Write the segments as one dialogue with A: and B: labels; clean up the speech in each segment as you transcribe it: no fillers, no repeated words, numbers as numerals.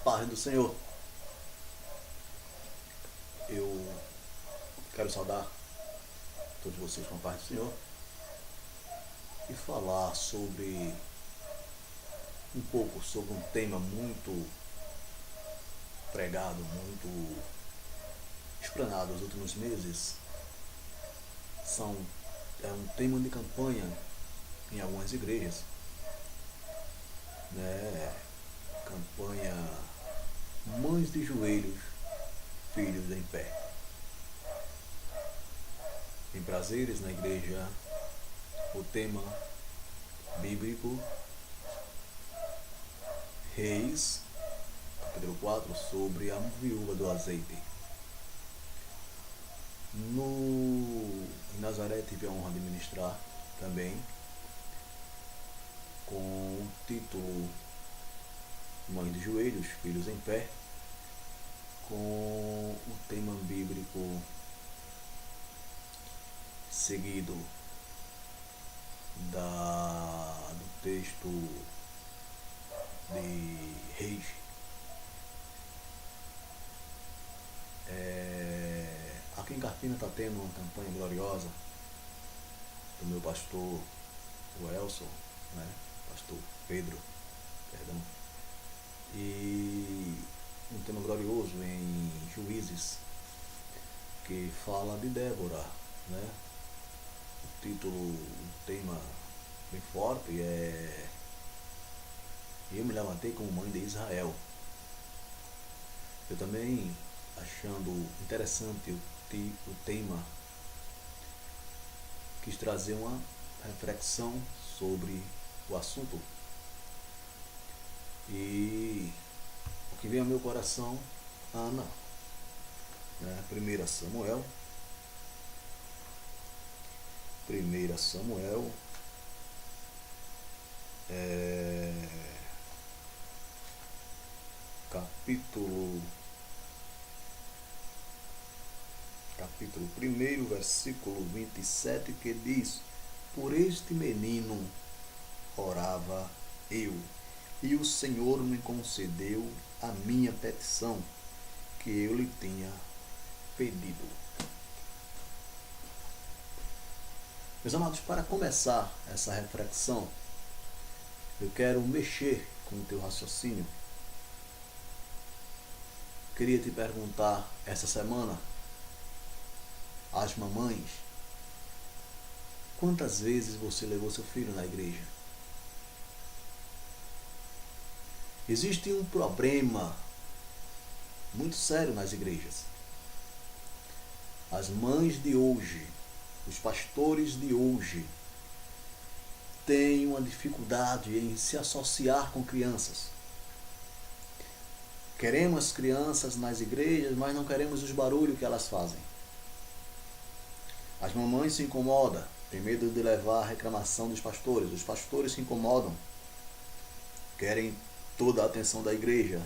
A: paz do Senhor. Eu quero saudar todos vocês com a paz do Senhor e falar sobre um pouco sobre um tema muito pregado, muito explanado nos últimos meses. É um tema de campanha em algumas igrejas, né? Campanha Mães de Joelhos, Filhos em Pé. Em prazeres na igreja, o tema bíblico Reis, capítulo 4, sobre a viúva do azeite. Em Nazaré tive a honra de ministrar também com o título Mães de Joelhos, Filhos em Pé, com o tema bíblico seguido do texto de Reis. Aqui em Carpina está tendo uma campanha gloriosa do meu pastor, o Elson, né? Pastor Pedro, perdão. E um tema glorioso em Juízes, que fala de Débora, né? O título, um tema bem forte é Eu me levantei como mãe de Israel. Eu também, achando interessante o tema, quis trazer uma reflexão sobre o assunto. E o que vem ao meu coração, Ana, né? 1 Samuel, capítulo 1, versículo 27, que diz: Por este menino orava eu, e o Senhor me concedeu a minha petição, que eu lhe tinha pedido. Meus amados, para começar essa reflexão, eu quero mexer com o teu raciocínio. Queria te perguntar essa semana, às mamães, quantas vezes você levou seu filho na igreja? Existe um problema muito sério nas igrejas. As mães de hoje, os pastores de hoje, têm uma dificuldade em se associar com crianças. Queremos crianças nas igrejas, mas não queremos os barulhos que elas fazem. As mamães se incomodam, têm medo de levar a reclamação dos pastores. Os pastores se incomodam, querem toda a atenção da igreja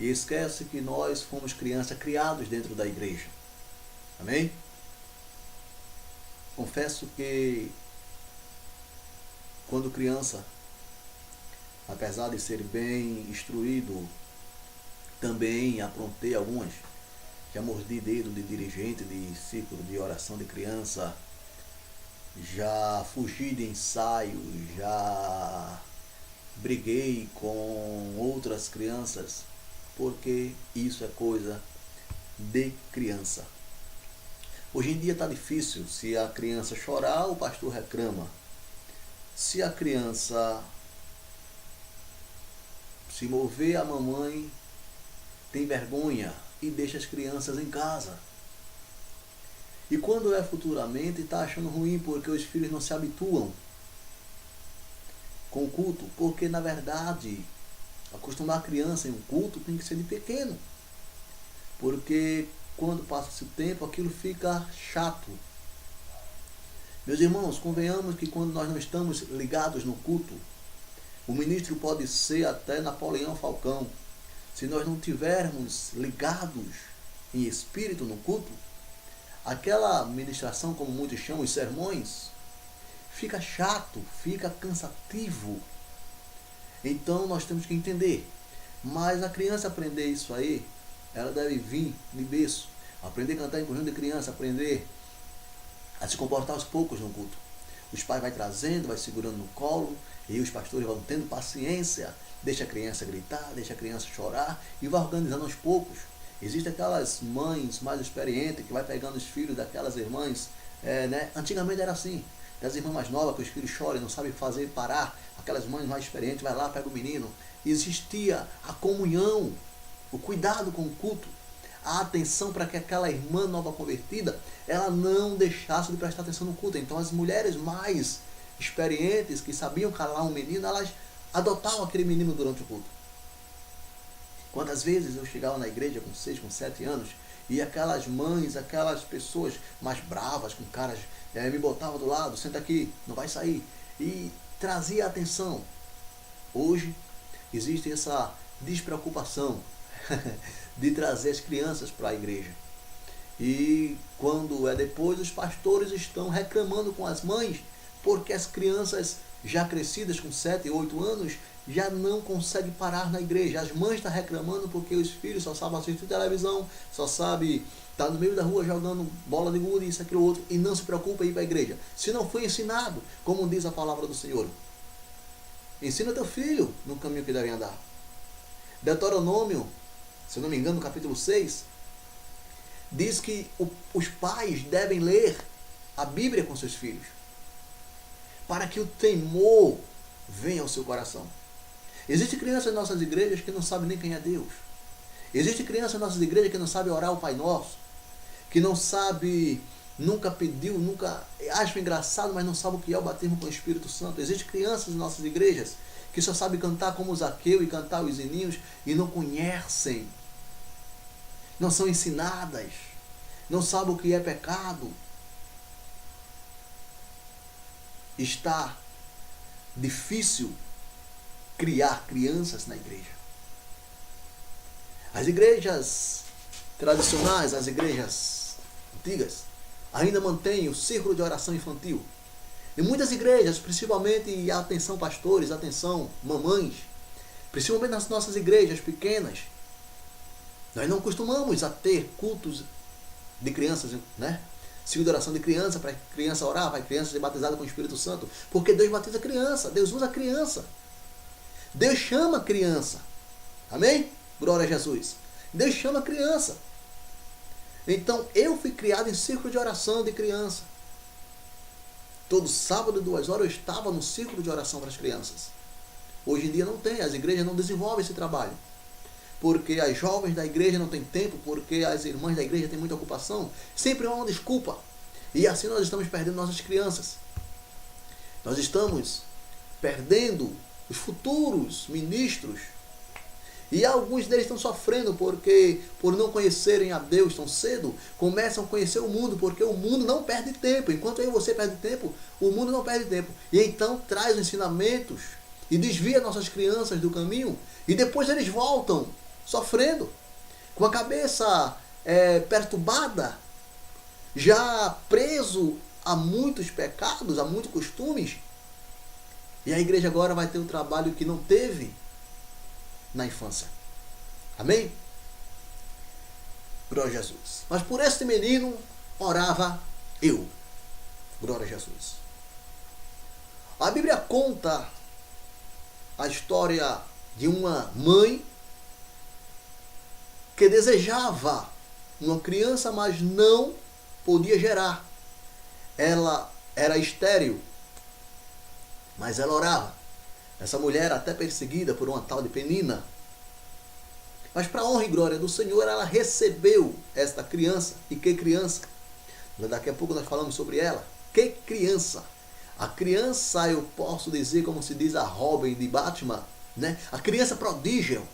A: e esquece que nós fomos crianças criados dentro da igreja. Amém? Confesso que quando criança, apesar de ser bem instruído, também aprontei algumas. Já mordi dedo de dirigente de círculo de oração de criança, já fugi de ensaio, já briguei com outras crianças, porque isso é coisa de criança. Hoje em dia está difícil. Se a criança chorar, o pastor reclama. Se a criança se mover, a mamãe tem vergonha e deixa as crianças em casa. E quando é futuramente, está achando ruim porque os filhos não se habituam com o culto, porque na verdade acostumar a criança em um culto tem que ser de pequeno, porque quando passa-se o tempo aquilo fica chato. Meus irmãos, convenhamos que quando nós não estamos ligados no culto, o ministro pode ser até Napoleão Falcão. Se nós não tivermos ligados em espírito no culto, aquela ministração, como muitos chamam, os sermões, fica chato, fica cansativo. Então nós temos que entender, Mas a criança aprender isso aí, ela deve vir de berço. Aprender a cantar em conjunto de criança, aprender a se comportar aos poucos no culto. Os pais vai trazendo, vai segurando no colo, e os pastores vão tendo paciência, deixa a criança gritar, deixa a criança chorar, e vai organizando aos poucos. Existem aquelas mães mais experientes que vai pegando os filhos daquelas irmãs, né? Antigamente era assim, das irmãs mais novas que os filhos choram e não sabem fazer parar, aquelas mães mais experientes vai lá, pega o menino. Existia a comunhão, o cuidado com o culto, a atenção para que aquela irmã nova convertida, ela não deixasse de prestar atenção no culto. Então as mulheres mais experientes, que sabiam calar um menino, elas adotavam aquele menino durante o culto. Quantas vezes eu chegava na igreja com 6, com 7 anos, e aquelas mães, aquelas pessoas mais bravas, com caras, me botavam do lado, senta aqui, não vai sair, e trazia atenção. Hoje existe essa despreocupação de trazer as crianças para a igreja. E quando é depois, os pastores estão reclamando com as mães, porque as crianças já crescidas com 7, 8 anos, já não conseguem parar na igreja. As mães estão reclamando porque os filhos só sabem assistir televisão, só sabem estar no meio da rua jogando bola de gude, isso, aquilo, outro, e não se preocupa em ir para a igreja. Se não foi ensinado, como diz a palavra do Senhor, ensina teu filho no caminho que deve andar. Deuteronômio, se eu não me engano, no capítulo 6, diz que os pais devem ler a Bíblia com seus filhos, para que o temor venha ao seu coração. Existem crianças em nossas igrejas que não sabem nem quem é Deus. Existem crianças em nossas igrejas que não sabem orar o Pai Nosso, que não sabe, nunca pediu, nunca acha engraçado, mas não sabe o que é o batismo com o Espírito Santo. Existem crianças em nossas igrejas que só sabem cantar como Zaqueu e cantar os hininhos e não conhecem, não são ensinadas, não sabem o que é pecado. Está difícil criar crianças na igreja. As igrejas tradicionais, as igrejas antigas, ainda mantêm o círculo de oração infantil. Em muitas igrejas, principalmente, atenção pastores, atenção mamães, principalmente nas nossas igrejas pequenas, nós não costumamos a ter cultos de crianças, né? Círculo de oração de criança, para a criança orar, para a criança ser batizada com o Espírito Santo, porque Deus batiza a criança, Deus usa a criança, Deus chama a criança, amém? Glória a Jesus. Deus chama a criança. Então, eu fui criado em círculo de oração de criança. Todo sábado, 2 horas, eu estava no círculo de oração para as crianças. Hoje em dia não tem, as igrejas não desenvolvem esse trabalho. Porque as jovens da igreja não têm tempo, porque as irmãs da igreja têm muita ocupação. Sempre há uma desculpa. E assim nós estamos perdendo nossas crianças. Nós estamos perdendo os futuros ministros. E alguns deles estão sofrendo porque, por não conhecerem a Deus tão cedo, começam a conhecer o mundo, porque o mundo não perde tempo. Enquanto eu e você perde tempo, o mundo não perde tempo. E então traz ensinamentos e desvia nossas crianças do caminho, e depois eles voltam sofrendo, com a cabeça perturbada, já preso a muitos pecados, a muitos costumes. E a igreja agora vai ter um trabalho que não teve na infância. Amém? Glória a Jesus. Mas por este menino orava eu. Glória a Jesus. A Bíblia conta a história de uma mãe que desejava uma criança, mas não podia gerar. Ela era estéril, mas ela orava. Essa mulher era até perseguida por uma tal de Penina. Mas para a honra e glória do Senhor, ela recebeu esta criança. E que criança? Daqui a pouco nós falamos sobre ela. Que criança? A criança, eu posso dizer, como se diz a Robin de Batman, né? A criança prodígio.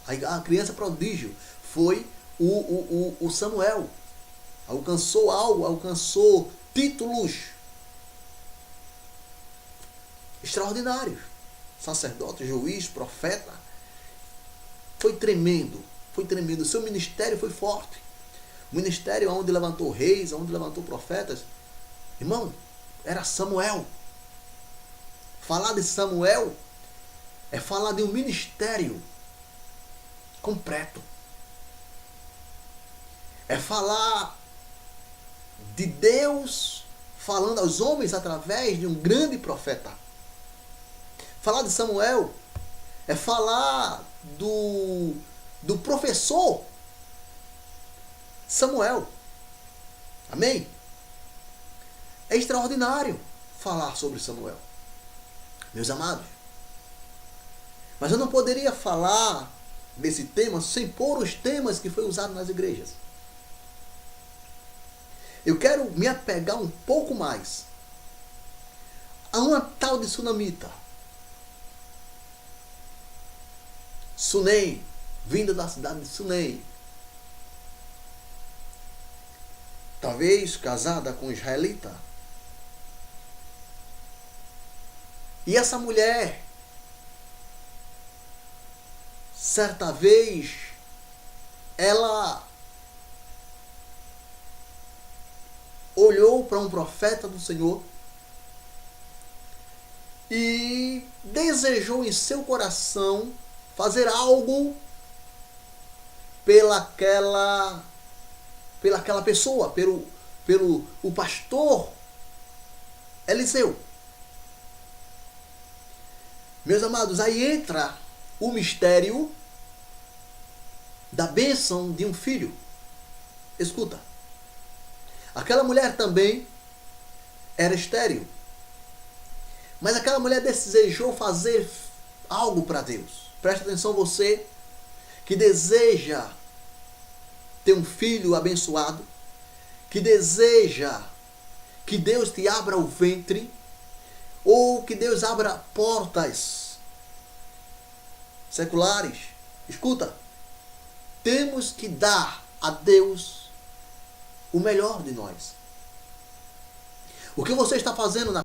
A: A criança prodígio foi o Samuel. Alcançou algo, alcançou títulos extraordinários. Sacerdote, juiz, profeta. Foi tremendo, foi tremendo. O seu ministério foi forte. O ministério onde levantou reis, onde levantou profetas. Irmão, era Samuel. Falar de Samuel é falar de um ministério completo. É falar de Deus falando aos homens através de um grande profeta. Falar de Samuel é falar do professor Samuel. Amém? É extraordinário falar sobre Samuel, meus amados. Mas eu não poderia falar desse tema sem pôr os temas que foi usado nas igrejas. Eu quero me apegar um pouco mais a uma tal de sunamita. Sunem, vinda da cidade de Sunem. Talvez casada com um israelita. E essa mulher, certa vez, ela olhou para um profeta do Senhor e desejou em seu coração fazer algo pelaquela pessoa, pelo o pastor Eliseu. Meus amados, aí entra o mistério da bênção de um filho. Escuta. Aquela mulher também era estéril. Mas aquela mulher desejou fazer algo para Deus. Presta atenção você que deseja ter um filho abençoado, que deseja que Deus te abra o ventre, ou que Deus abra portas seculares. Escuta, temos que dar a Deus o melhor de nós. O que você está fazendo na